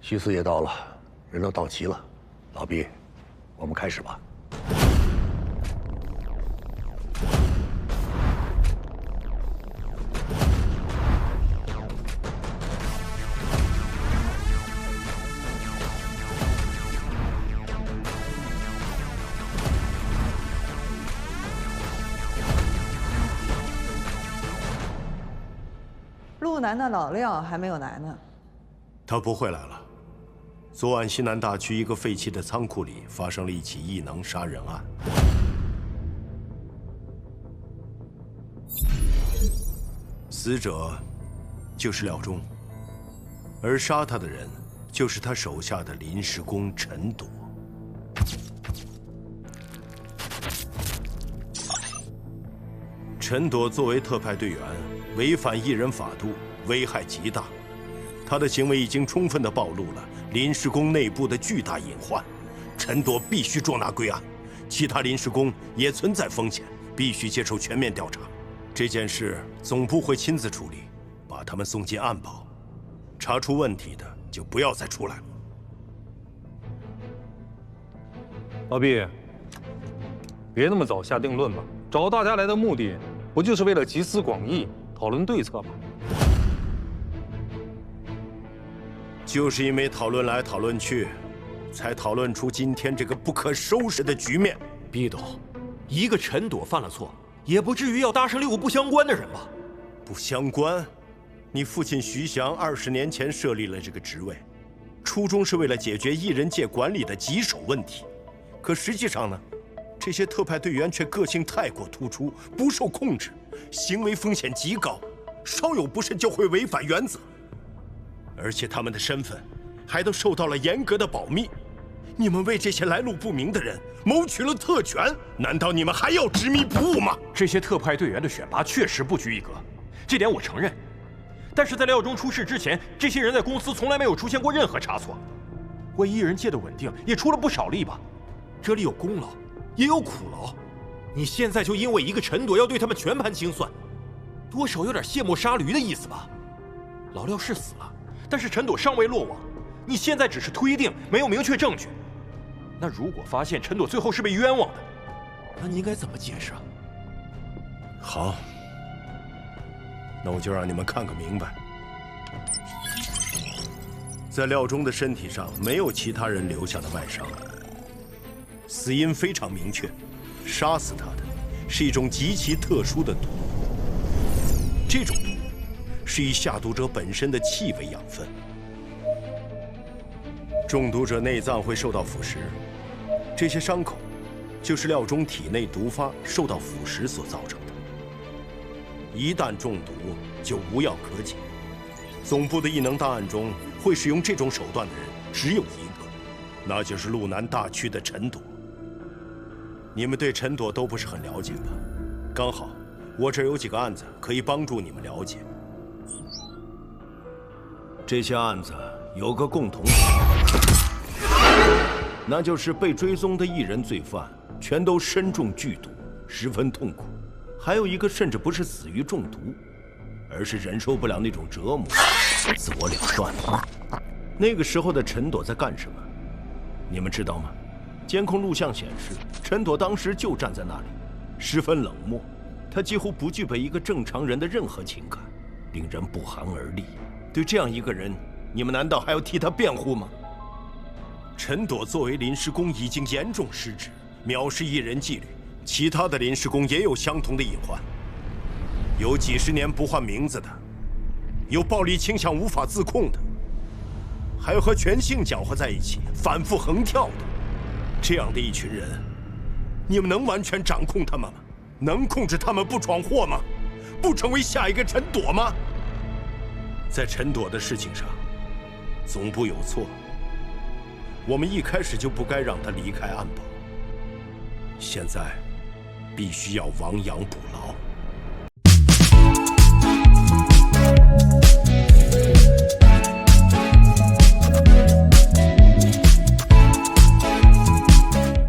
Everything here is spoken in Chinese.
徐四也到了，人都到齐了。老毕，我们开始吧。 路南的老廖还没有来呢。他不会来了。昨晚西南大区一个废弃的仓库里发生了一起异能杀人案，死者就是廖忠，而杀他的人就是他手下的临时工陈铎。陈铎作为特派队员，违反艺人法度，危害极大。他的行为已经充分地暴露了临时工内部的巨大隐患，陈铎必须捉拿归案。其他临时工也存在风险，必须接受全面调查。这件事总部会亲自处理，把他们送进暗保，查出问题的就不要再出来了。老毕，别那么早下定论吧。找大家来的目的，不就是为了集思广益，讨论对策吗？就是因为讨论来讨论去，才讨论出今天这个不可收拾的局面。毕董，一个陈铎犯了错，也不至于要搭上6个不相关的人吧？不相关？你父亲徐翔20年前设立了这个职位，初衷是为了解决艺人界管理的棘手问题。可实际上呢，这些特派队员却个性太过突出，不受控制，行为风险极高，稍有不慎就会违反原则。而且他们的身份还都受到了严格的保密。你们为这些来路不明的人谋取了特权，难道你们还要执迷不悟吗？这些特派队员的选拔确实不拘一格，这点我承认。但是在廖忠出事之前，这些人在公司从来没有出现过任何差错，为艺人界的稳定也出了不少力吧。这里有功劳，也有苦劳。你现在就因为一个陈铎要对他们全盘清算，多少有点卸磨杀驴的意思吧？老廖是死了，但是陈铎尚未落网，你现在只是推定，没有明确证据。那如果发现陈铎最后是被冤枉的，那你应该怎么解释啊？好，那我就让你们看个明白。在廖忠的身体上没有其他人留下的外伤，死因非常明确，杀死他的是一种极其特殊的毒。这种毒是以下毒者本身的气为养分，中毒者内脏会受到腐蚀，这些伤口就是廖忠体内毒发受到腐蚀所造成的。一旦中毒，就无药可解。总部的异能档案中会使用这种手段的人只有一个，那就是路南大区的陈铎。你们对陈铎都不是很了解吧？刚好，我这儿有几个案子可以帮助你们了解。这些案子有个共同点，那就是被追踪的艺人罪犯全都身中剧毒，十分痛苦。还有一个甚至不是死于中毒，而是忍受不了那种折磨，自我了断了。那个时候的陈铎在干什么？你们知道吗？监控录像显示，陈铎当时就站在那里，十分冷漠，他几乎不具备一个正常人的任何情感，令人不寒而栗。对这样一个人，你们难道还要替他辩护吗？陈铎作为临时工已经严重失职，藐视艺人纪律，其他的临时工也有相同的隐患，有几十年不换名字的，有暴力倾向无法自控的，还有和权性搅和在一起，反复横跳的。这样的一群人，你们能完全掌控他们吗？能控制他们不闯祸吗？不成为下一个陈铎吗？在陈铎的事情上，总部有错。我们一开始就不该让他离开暗堡。现在，必须要亡羊补牢。